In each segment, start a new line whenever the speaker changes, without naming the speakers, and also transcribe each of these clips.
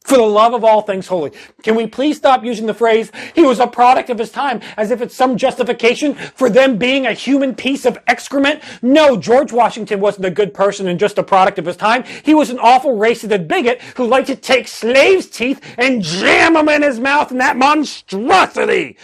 For the love of all things holy, can we please stop using the phrase, he was a product of his time, as if it's some justification for them being a human piece of excrement? No, George Washington wasn't a good person and just a product of his time. He was an awful racist and bigot who liked to take slaves' teeth and jam them in his mouth in that monstrosity.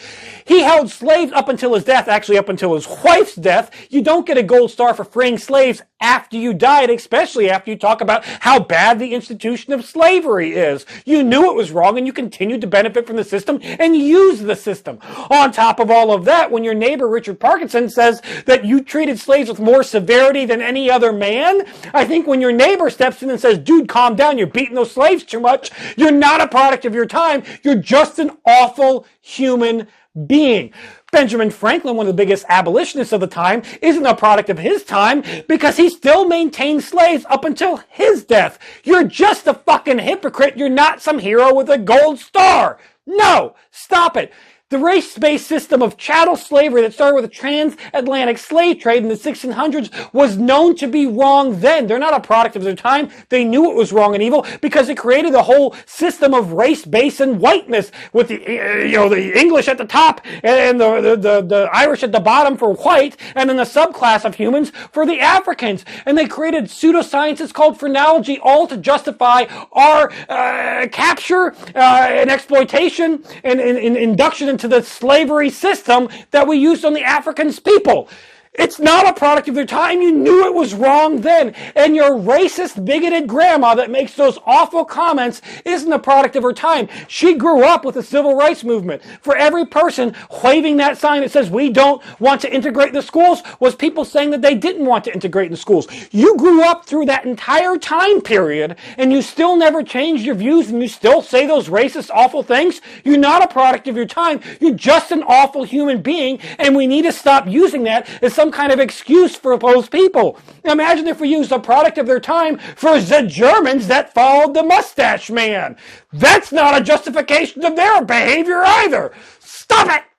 He held slaves up until his death, actually up until his wife's death. You don't get a gold star for freeing slaves after you died, especially after you talk about how bad the institution of slavery is. You knew it was wrong and you continued to benefit from the system and use the system. On top of all of that, when your neighbor Richard Parkinson says that you treated slaves with more severity than any other man, I think when your neighbor steps in and says, dude, calm down, you're beating those slaves too much, you're not a product of your time, you're just an awful human being. Benjamin Franklin, one of the biggest abolitionists of the time, isn't a product of his time because he still maintained slaves up until his death. You're just a fucking hypocrite. You're not some hero with a gold star. No, stop it. The race-based system of chattel slavery that started with the transatlantic slave trade in the 1600s was known to be wrong then. They're not a product of their time. They knew it was wrong and evil because it created a whole system of race-based and whiteness with the English at the top and the Irish at the bottom for white and then the subclass of humans for the Africans. And they created pseudosciences called phrenology all to justify our capture and exploitation and induction into the slavery system that we used on the African people. It's not a product of their time. You knew it was wrong then. And your racist, bigoted grandma that makes those awful comments isn't a product of her time. She grew up with the civil rights movement. For every person waving that sign that says we don't want to integrate the schools was people saying that they didn't want to integrate in the schools. You grew up through that entire time period and you still never changed your views and you still say those racist, awful things. You're not a product of your time. You're just an awful human being and we need to stop using that as some kind of excuse for those people. Now imagine if we used a product of their time for the Germans that followed the mustache man. That's not a justification of their behavior either. Stop it!